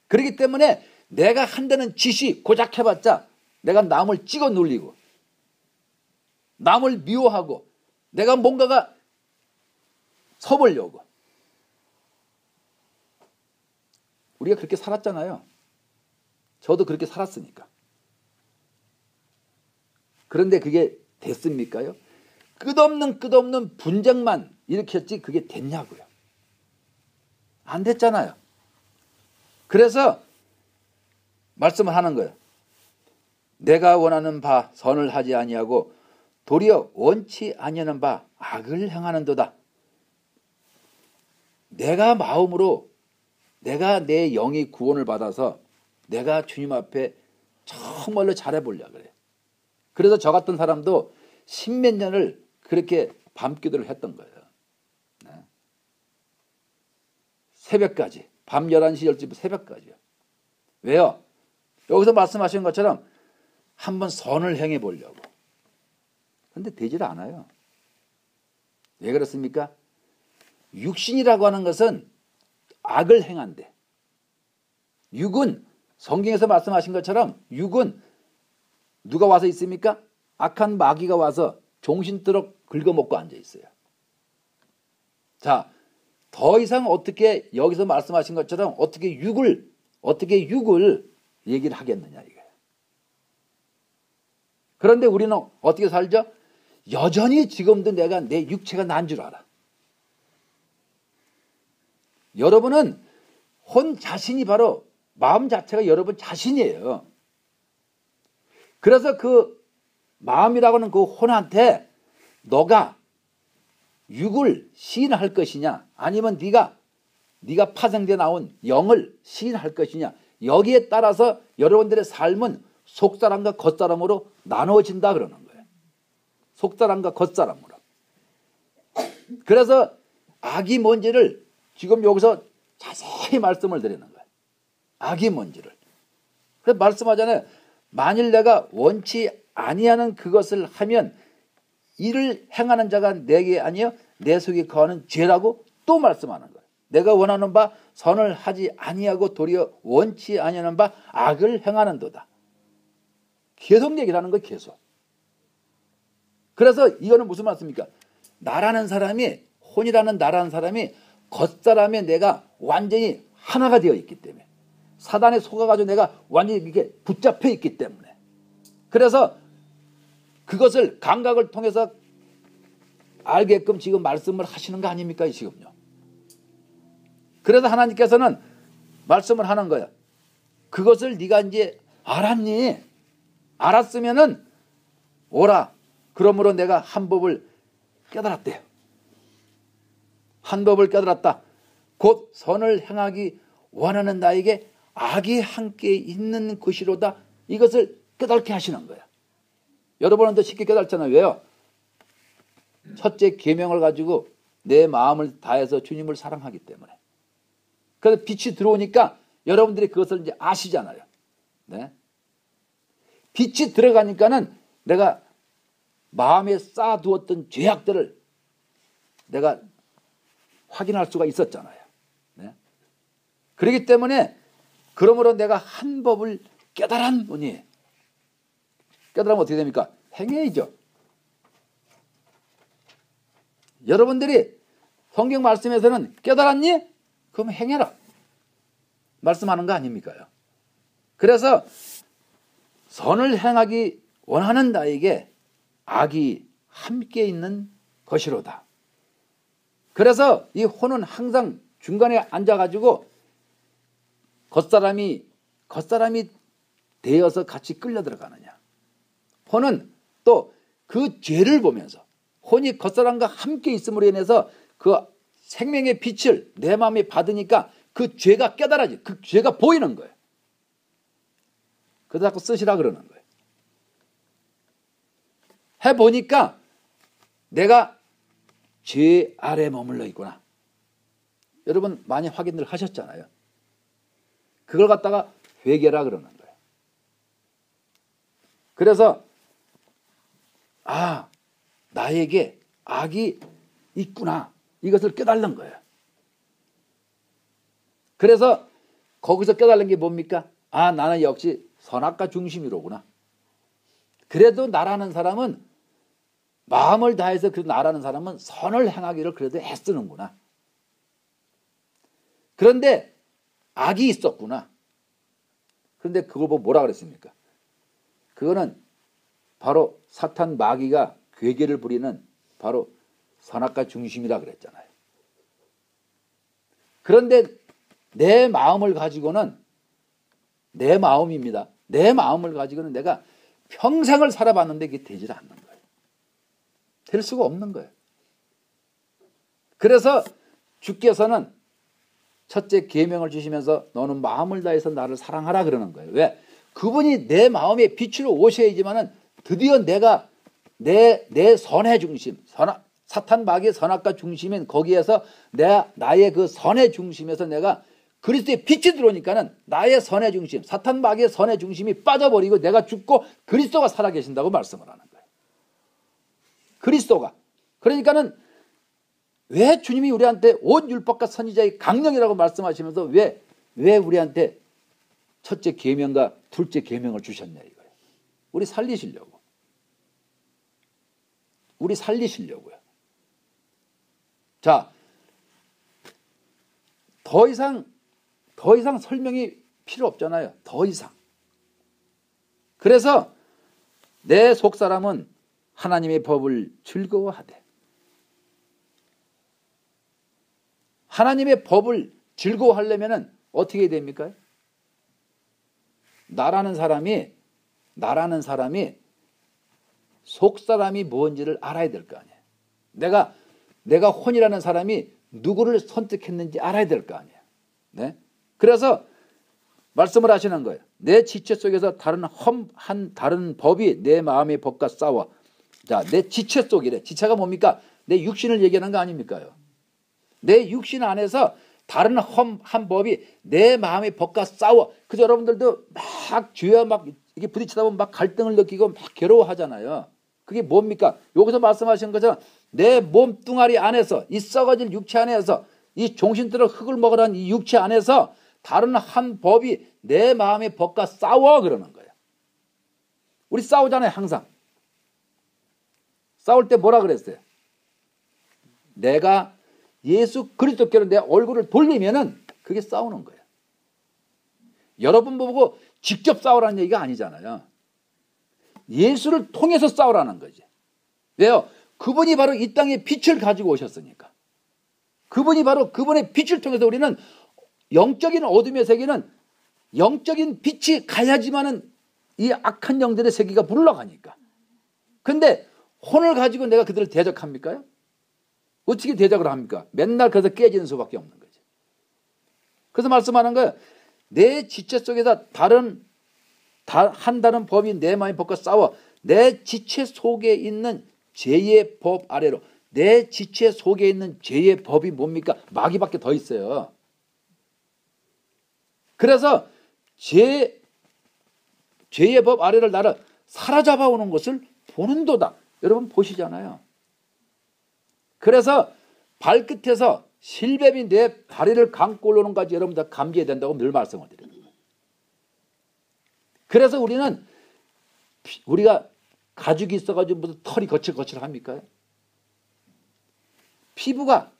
그렇기 때문에 내가 한다는 짓이 고작 해봤자 내가 남을 찍어 눌리고 남을 미워하고 내가 뭔가가 서보려고. 우리가 그렇게 살았잖아요. 저도 그렇게 살았으니까. 그런데 그게 됐습니까요? 끝없는 분쟁만 일으켰지 그게 됐냐고요. 안 됐잖아요. 그래서 말씀을 하는 거예요. 내가 원하는 바 선을 하지 아니하고 도리어 원치 아니하는 바 악을 행하는도다. 내가 마음으로 내가 내 영이 구원을 받아서 내가 주님 앞에 정말로 잘해보려고 그래. 그래서 저 같은 사람도 십몇 년을 그렇게 밤기도를 했던 거예요. 네. 새벽까지. 밤 11시, 12시 새벽까지요. 왜요? 여기서 말씀하신 것처럼 한번 선을 행해 보려고. 그런데 되질 않아요. 왜 그렇습니까? 육신이라고 하는 것은 악을 행한대. 육은 성경에서 말씀하신 것처럼 육은 누가 와서 있습니까? 악한 마귀가 와서 종신토록 긁어먹고 앉아 있어요. 자, 더 이상 어떻게 여기서 말씀하신 것처럼 어떻게 육을 얘기를 하겠느냐 이거예요. 그런데 우리는 어떻게 살죠? 여전히 지금도 내가 내 육체가 난 줄 알아. 여러분은 혼 자신이 바로 마음 자체가 여러분 자신이에요. 그래서 그 마음이라고 하는 그 혼한테 너가 육을 시인할 것이냐 아니면 네가 파생돼 나온 영을 시인할 것이냐 여기에 따라서 여러분들의 삶은 속사람과 겉사람으로 나누어진다 그러는 거예요. 속사람과 겉사람으로. 그래서 악이 뭔지를 지금 여기서 자세히 말씀을 드리는 거예요. 악이 뭔지를. 그래서 말씀하잖아요. 만일 내가 원치 아니하는 그것을 하면 이를 행하는 자가 내게 아니여 내 속에 거하는 죄라고 또 말씀하는 거예요. 내가 원하는 바 선을 하지 아니하고 도리어 원치 아니하는 바 악을 행하는도다. 계속 얘기를 하는 거예요. 계속. 그래서 이거는 무슨 말씀입니까? 나라는 사람이 혼이라는 나라는 사람이 겉사람에 내가 완전히 하나가 되어 있기 때문에 사단에 속아가지고 내가 완전히 이렇게 붙잡혀 있기 때문에 그래서 그것을 감각을 통해서 알게끔 지금 말씀을 하시는 거 아닙니까? 지금요. 그래서 하나님께서는 말씀을 하는 거예요. 그것을 네가 이제 알았니? 알았으면은 오라. 그러므로 내가 한 법을 깨달았대요. 한 법을 깨달았다. 곧 선을 행하기 원하는 나에게 악이 함께 있는 것이로다. 이것을 깨닫게 하시는 거예요. 여러분은 더 쉽게 깨닫잖아요. 왜요? 첫째 계명을 가지고 내 마음을 다해서 주님을 사랑하기 때문에. 그래서 빛이 들어오니까 여러분들이 그것을 이제 아시잖아요. 네? 빛이 들어가니까는 내가 마음에 쌓아두었던 죄악들을 내가 확인할 수가 있었잖아요. 네? 그렇기 때문에 그러므로 내가 한 법을 깨달았노니 깨달으면 어떻게 됩니까? 행해야죠. 여러분들이 성경 말씀에서는 깨달았니? 그럼 행해라. 말씀하는 거 아닙니까요? 그래서 선을 행하기 원하는 나에게 악이 함께 있는 것이로다. 그래서 이 혼은 항상 중간에 앉아가지고 겉사람이 되어서 같이 끌려 들어가느냐. 혼은 또 그 죄를 보면서 혼이 겉사람과 함께 있음으로 인해서 그 생명의 빛을 내 마음에 받으니까 그 죄가 깨달아지, 그 죄가 보이는 거예요. 그래서 자꾸 쓰시라 그러는 거예요. 해보니까 내가 죄 아래 머물러 있구나. 여러분 많이 확인을 하셨잖아요. 그걸 갖다가 회개라 그러는 거예요. 그래서 나에게 악이 있구나. 이것을 깨달는 거예요. 그래서 거기서 깨달는 게 뭡니까? 나는 역시 선악과 중심이로구나. 그래도 나라는 사람은 마음을 다해서 그 나라는 사람은 선을 행하기를 그래도 애쓰는구나. 그런데 악이 있었구나. 그런데 그걸 보고 뭐라 그랬습니까? 그거는 바로 사탄 마귀가 괴계를 부리는 바로 선악과 중심이라 그랬잖아요. 그런데 내 마음을 가지고는 내 마음입니다. 내 마음을 가지고는 내가 평생을 살아봤는데 이게 되질 않는 거예요. 될 수가 없는 거예요. 그래서 주께서는 첫째 계명을 주시면서 너는 마음을 다해서 나를 사랑하라 그러는 거예요. 왜? 그분이 내 마음에 빛으로 오셔야지만은 드디어 내가 내 선의 중심, 사탄 마귀의 선악과 중심인 거기에서 나의 그 선의 중심에서 내가 그리스도의 빛이 들어오니까는 나의 선의 중심, 사탄 마귀의 선의 중심이 빠져버리고 내가 죽고 그리스도가 살아계신다고 말씀을 하는 거예요. 그리스도가. 그러니까는 왜 주님이 우리한테 온 율법과 선지자의 강령이라고 말씀하시면서 왜 우리한테 첫째 계명과 둘째 계명을 주셨냐 이거예요. 우리 살리시려고. 우리 살리시려고요. 자, 더 이상 설명이 필요 없잖아요. 더 이상. 그래서 내 속사람은 하나님의 법을 즐거워하되. 하나님의 법을 즐거워하려면 어떻게 됩니까? 나라는 사람이 속사람이 뭔지를 알아야 될 거 아니에요. 내가 혼이라는 사람이 누구를 선택했는지 알아야 될 거 아니에요. 네? 그래서 말씀을 하시는 거예요. 내 지체 속에서 다른 법이 내 마음의 법과 싸워. 자, 내 지체 속이래. 지체가 뭡니까? 내 육신을 얘기하는 거 아닙니까요? 내 육신 안에서 다른 한 법이 내 마음의 법과 싸워. 그래서 여러분들도 막 죄와 막 이게 부딪히다 보면 막 갈등을 느끼고 막 괴로워하잖아요. 그게 뭡니까? 여기서 말씀하신 것처럼 내 몸뚱아리 안에서 이 썩어질 육체 안에서 이 종신대로 흙을 먹으라는 이 육체 안에서 다른 한 법이 내 마음의 법과 싸워 그러는 거예요. 우리 싸우잖아요, 항상. 싸울 때 뭐라 그랬어요? 내가 예수 그리스도께로 내 얼굴을 돌리면은 그게 싸우는 거예요. 여러분 보고 직접 싸우라는 얘기가 아니잖아요. 예수를 통해서 싸우라는 거지. 왜요? 그분이 바로 이 땅에 빛을 가지고 오셨으니까. 그분이 바로 그분의 빛을 통해서 우리는 영적인 어둠의 세계는 영적인 빛이 가야지만은 이 악한 영들의 세계가 물러가니까. 근데 혼을 가지고 내가 그들을 대적합니까요? 어떻게 대적을 합니까? 맨날 그래서 깨지는 수밖에 없는 거죠. 그래서 말씀하는 거예요. 내 지체 속에서 다른 법이 내 마음의 법과 싸워. 내 지체 속에 있는 죄의 법 아래로. 내 지체 속에 있는 죄의 법이 뭡니까? 마귀밖에 더 있어요. 그래서 죄의 법 아래를 나를 사로잡아 오는 것을 보는도다. 여러분 보시잖아요. 그래서 발끝에서 실뱀이 내 다리를 감고 올라오는 까지 여러분 다 감지해야 된다고 늘 말씀을 드려요. 그래서 우리가 가죽이 있어가지고 무슨 털이 거칠거칠합니까? 피부가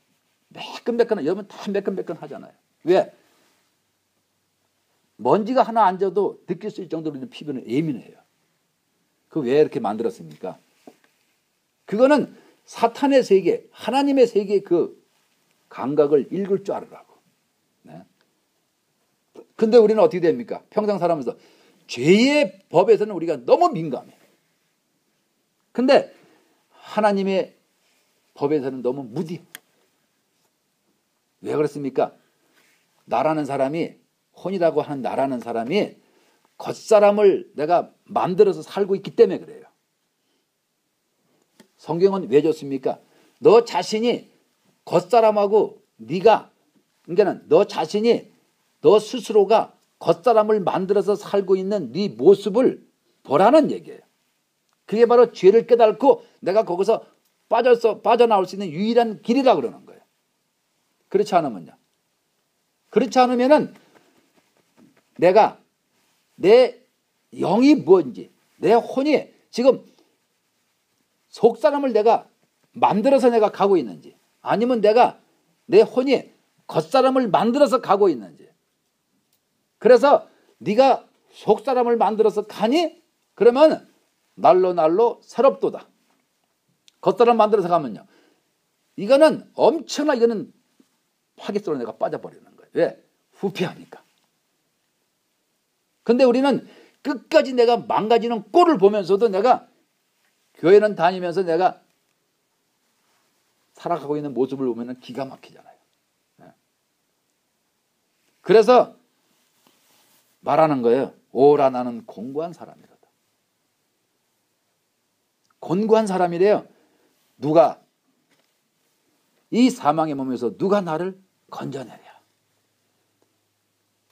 매끈매끈한, 여러분 다 매끈매끈 하잖아요. 왜? 먼지가 하나 앉아도 느낄 수 있을 정도로 피부는 예민해요. 그 왜 이렇게 만들었습니까? 그거는 사탄의 세계, 하나님의 세계의 그 감각을 읽을 줄 알으라고. 네. 근데 우리는 어떻게 됩니까? 평생 살아면서 죄의 법에서는 우리가 너무 민감해. 근데 하나님의 법에서는 너무 무디해. 왜 그렇습니까? 나라는 사람이, 혼이라고 하는 나라는 사람이 겉사람을 내가 만들어서 살고 있기 때문에 그래요. 성경은 왜 줬습니까? 너 자신이 겉사람하고 그러니까는 너 스스로가 겉사람을 만들어서 살고 있는 네 모습을 보라는 얘기예요. 그게 바로 죄를 깨닫고 내가 거기서 빠져나올 수 있는 유일한 길이라고 그러는 거예요. 그렇지 않으면요. 그렇지 않으면은 내가 내 영이 뭔지, 내 혼이 지금 속사람을 내가 만들어서 내가 가고 있는지, 아니면 내 혼이 겉사람을 만들어서 가고 있는지. 그래서 네가 속사람을 만들어서 가니? 그러면 날로 새롭도다. 겉사람 만들어서 가면요. 이거는 파괴성으로 내가 빠져버리는 거예요. 왜? 후패하니까. 근데 우리는 끝까지 내가 망가지는 꼴을 보면서도 내가 교회는 다니면서 내가 살아가고 있는 모습을 보면 기가 막히잖아요. 그래서 말하는 거예요. 오라 나는 곤고한 사람이로다. 곤고한 사람이래요. 누가 이 사망의 몸에서 누가 나를 건져내랴.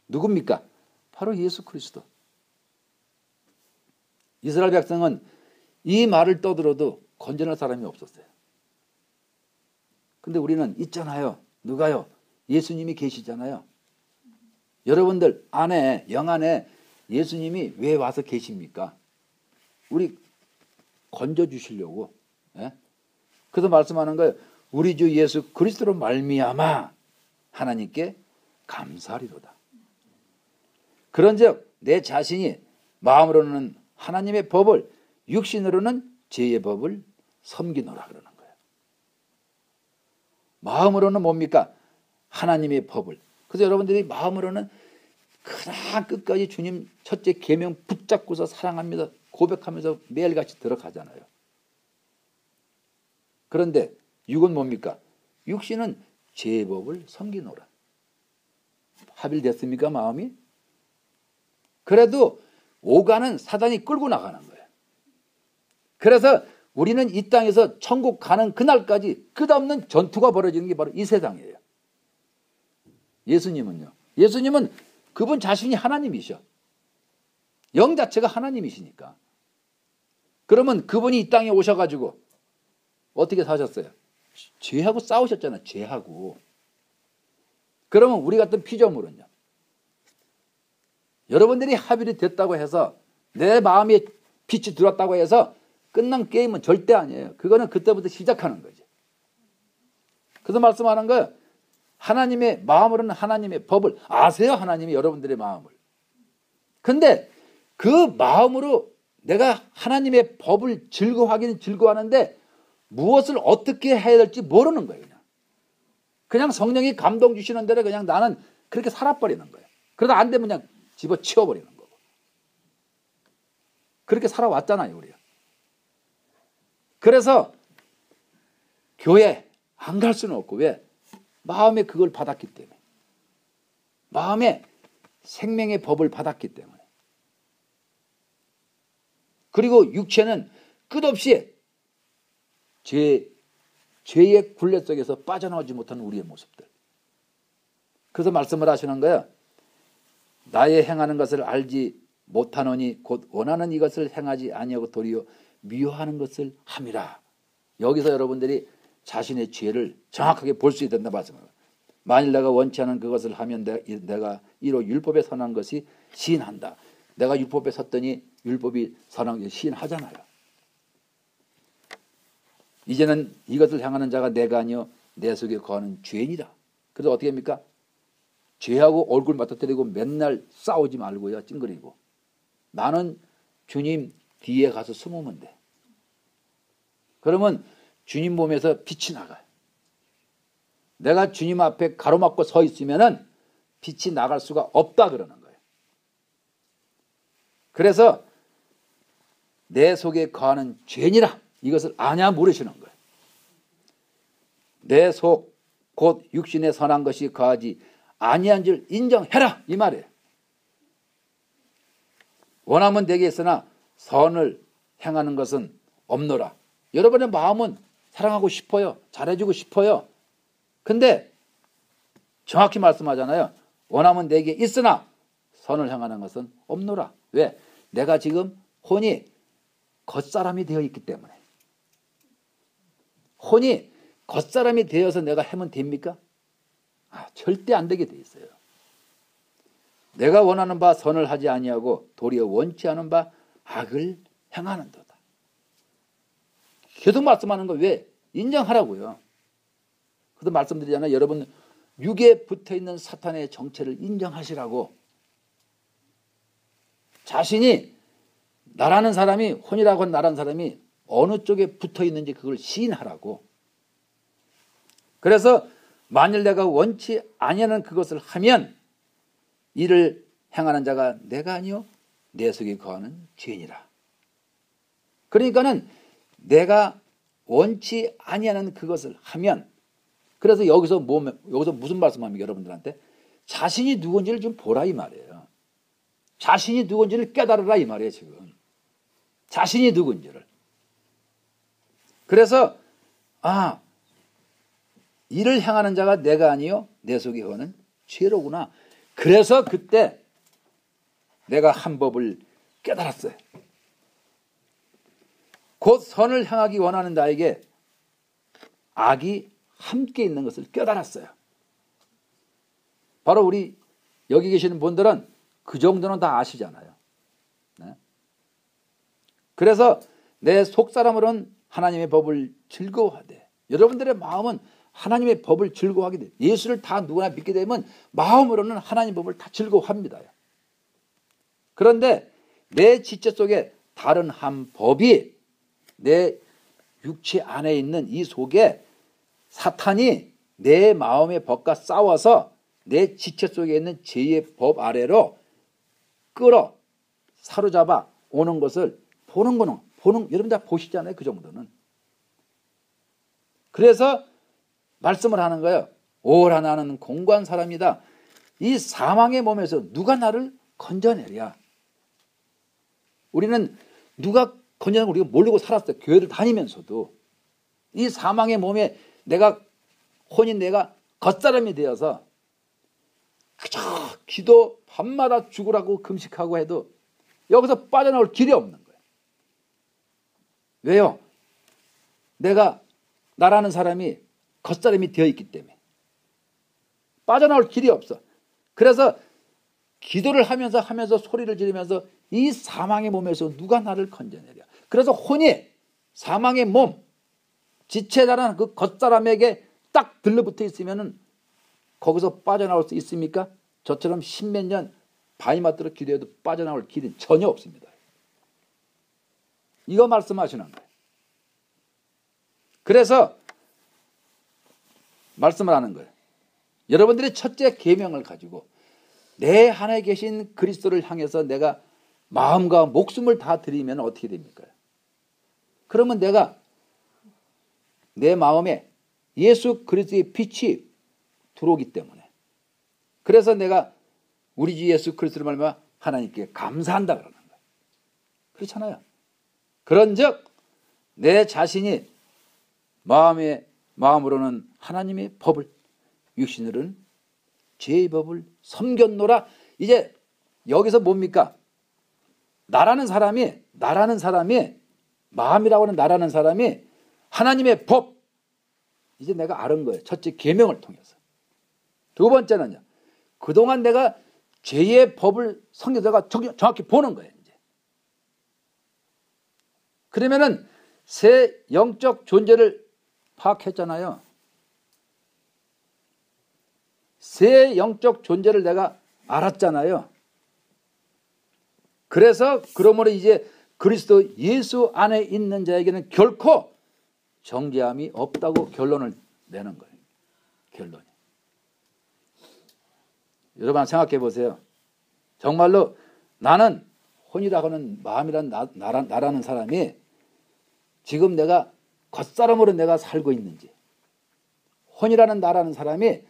누굽니까? 바로 예수 그리스도. 이스라엘 백성은 이 말을 떠들어도 건져낼 사람이 없었어요. 근데 우리는 있잖아요. 누가요? 예수님이 계시잖아요. 여러분들 안에, 영 안에 예수님이 왜 와서 계십니까? 우리 건져주시려고. 예? 그래서 말씀하는 거예요. 우리 주 예수 그리스도로 말미암아 하나님께 감사하리로다. 그런즉 내 자신이 마음으로는 하나님의 법을, 육신으로는 죄의 법을 섬기노라 그러는 거예요. 마음으로는 뭡니까? 하나님의 법을. 그래서 여러분들이 마음으로는 그나 끝까지 주님 첫째 계명 붙잡고서 사랑합니다 고백하면서 매일같이 들어가잖아요. 그런데 육은 뭡니까? 육신은 죄의 법을 섬기노라. 합일됐습니까? 마음이? 그래도 오가는 사단이 끌고 나가는 거예요. 그래서 우리는 이 땅에서 천국 가는 그날까지 끝없는 전투가 벌어지는 게 바로 이 세상이에요. 예수님은요. 예수님은 그분 자신이 하나님이셔. 영 자체가 하나님이시니까. 그러면 그분이 이 땅에 오셔가지고 어떻게 사셨어요? 죄하고 싸우셨잖아요. 죄하고. 그러면 우리 같은 피조물은요. 여러분들이 합일이 됐다고 해서 내 마음에 빛이 들었다고 해서 끝난 게임은 절대 아니에요. 그거는 그때부터 시작하는 거죠. 그래서 말씀하는 거예요. 하나님의 마음으로는 하나님의 법을 아세요. 하나님이 여러분들의 마음을. 근데 그 마음으로 내가 하나님의 법을 즐거워하기는 즐거워하는데 무엇을 어떻게 해야 될지 모르는 거예요. 그냥 성령이 감동 주시는 대로 그냥 나는 그렇게 살아버리는 거예요. 그러다 안 되면 그냥 집어치워버리는 거고. 그렇게 살아왔잖아요, 우리가. 그래서 교회 안 갈 수는 없고. 왜? 마음에 그걸 받았기 때문에. 마음에 생명의 법을 받았기 때문에. 그리고 육체는 끝없이 죄의 굴레 속에서 빠져나오지 못하는 우리의 모습들. 그래서 말씀을 하시는 거예요. 나의 행하는 것을 알지 못하노니 곧 원하는 이것을 행하지 아니하고 도리어 미워하는 것을 함이라. 여기서 여러분들이 자신의 죄를 정확하게 볼 수 있단다 말씀합니다. 만일 내가 원치 않은 그것을 하면 내가 이로 율법에 선한 것이 시인한다. 내가 율법에 섰더니 율법이 선한 것이 시인하잖아요. 이제는 이것을 향하는 자가 내가 아니요 내 속에 거하는 죄인이라. 그래서 어떻게 합니까? 죄하고 얼굴 맞닥뜨리고 맨날 싸우지 말고요. 찡그리고. 나는 주님 뒤에 가서 숨으면 돼. 그러면 주님 몸에서 빛이 나가요. 내가 주님 앞에 가로막고 서 있으면은 빛이 나갈 수가 없다 그러는 거예요. 그래서 내 속에 거하는 죄니라 이것을 아냐 물으시는 거예요. 내 속 곧 육신에 선한 것이 거하지 아니한 줄 인정해라 이 말이에요. 원하면 내게 있으나 선을 행하는 것은 없노라. 여러분의 마음은 사랑하고 싶어요. 잘해주고 싶어요. 근데 정확히 말씀하잖아요. 원하면 내게 있으나 선을 행하는 것은 없노라. 왜? 내가 지금 혼이 겉사람이 되어 있기 때문에. 혼이 겉사람이 되어서 내가 하면 됩니까? 절대 안 되게 돼 있어요. 내가 원하는 바 선을 하지 아니하고 도리어 원치 않은 바 악을 행하는도다. 계속 말씀하는 거 왜? 인정하라고요. 그래서 말씀드리잖아요. 여러분 육에 붙어있는 사탄의 정체를 인정하시라고. 자신이 나라는 사람이 혼이라고 하는 나라는 사람이 어느 쪽에 붙어있는지 그걸 시인하라고. 그래서 만일 내가 원치 아니하는 그것을 하면 이를 행하는 자가 내가 아니요 내 속에 거하는 죄인이라. 그러니까는 내가 원치 아니하는 그것을 하면, 그래서 여기서 무슨 말씀합니까 여러분들한테? 자신이 누군지를 좀 보라 이 말이에요. 자신이 누군지를 깨달으라 이 말이에요 지금. 자신이 누군지를. 그래서 이를 행하는 자가 내가 아니요 내 속에 거하는 죄로구나. 그래서 그때 내가 한 법을 깨달았어요. 곧 선을 향하기 원하는 나에게 악이 함께 있는 것을 깨달았어요. 바로 우리 여기 계시는 분들은 그 정도는 다 아시잖아요. 네? 그래서 내 속사람으로는 하나님의 법을 즐거워하되, 여러분들의 마음은 하나님의 법을 즐거워하게 돼. 예수를 다 누구나 믿게 되면 마음으로는 하나님의 법을 다 즐거워합니다. 그런데 내 지체 속에 다른 한 법이 내 육체 안에 있는 이 속에 사탄이 내 마음의 법과 싸워서 내 지체 속에 있는 죄의 법 아래로 끌어 사로잡아 오는 것을 보는 거는 여러분 다 보시잖아요. 그 정도는. 그래서 말씀을 하는 거예요. 오라 나는 공고한 사람이다. 이 사망의 몸에서 누가 나를 건져내랴. 우리는 누가 건져내는 걸 우리가 모르고 살았어요. 교회를 다니면서도. 이 사망의 몸에 내가 혼인 내가 겉사람이 되어서 그저 기도 밤마다 죽으라고 금식하고 해도 여기서 빠져나올 길이 없는 거예요. 왜요? 내가 나라는 사람이 겉사람이 되어 있기 때문에 빠져나올 길이 없어. 그래서 기도를 하면서 소리를 지르면서 이 사망의 몸에서 누가 나를 건져내랴. 그래서 혼이 사망의 몸 지체라는 그 겉사람에게 딱 들러붙어 있으면은 거기서 빠져나올 수 있습니까? 저처럼 십몇 년 바위 맞들어 기도해도 빠져나올 길은 전혀 없습니다. 이거 말씀하시는 거예요. 그래서 말씀을 하는 거예요. 여러분들의 첫째 계명을 가지고 내 안에 계신 그리스도를 향해서 내가 마음과 목숨을 다 드리면 어떻게 됩니까? 그러면 내가 내 마음에 예수 그리스도의 빛이 들어오기 때문에 그래서 내가 우리 주 예수 그리스도를 말하면 하나님께 감사한다 그러는 거예요. 그렇잖아요. 그런즉 내 자신이 마음으로는 하나님의 법을 육신으로는 죄의 법을 섬겼노라. 이제 여기서 뭡니까? 나라는 사람이 마음이라고 하는 나라는 사람이 하나님의 법 이제 내가 아는 거예요. 첫째 계명을 통해서. 두 번째는요. 그동안 내가 죄의 법을 섬겨서가 정확히 보는 거예요. 이제. 그러면은 새 영적 존재를 파악했잖아요. 새 영적 존재를 내가 알았잖아요. 그래서 그러므로 이제 그리스도 예수 안에 있는 자에게는 결코 정죄함이 없다고 결론을 내는 거예요. 결론이. 여러분 생각해 보세요. 정말로 나는 혼이라고 하는 마음이란 나라는 사람이 지금 내가 겉사람으로 내가 살고 있는지 혼이라는 나라는 사람이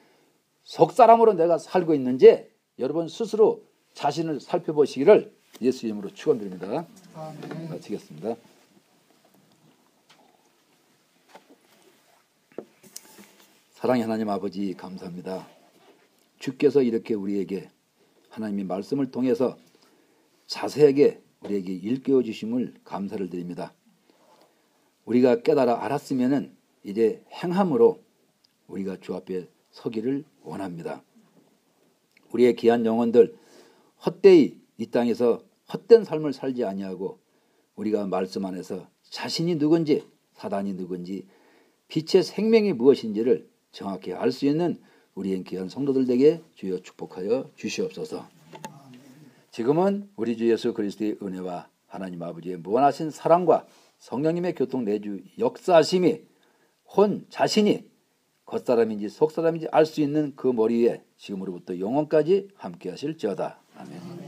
속사람으로 내가 살고 있는지 여러분 스스로 자신을 살펴보시기를 예수 이름으로 축원드립니다. 마치겠습니다. 사랑의 하나님 아버지 감사합니다. 주께서 이렇게 우리에게 하나님의 말씀을 통해서 자세하게 우리에게 일깨워 주심을 감사를 드립니다. 우리가 깨달아 알았으면은 이제 행함으로 우리가 주 앞에 서기를 원합니다. 우리의 귀한 영혼들 헛되이 이 땅에서 헛된 삶을 살지 아니하고 우리가 말씀 안에서 자신이 누군지 사단이 누군지 빛의 생명이 무엇인지를 정확히 알 수 있는 우리의 귀한 성도들에게 주여 축복하여 주시옵소서. 지금은 우리 주 예수 그리스도의 은혜와 하나님 아버지의 무한하신 사랑과 성령님의 교통 내주 역사하심이 혼 자신이 겉사람인지 속사람인지 알 수 있는 그 머리에 지금으로부터 영원까지 함께 하실지어다. 아멘.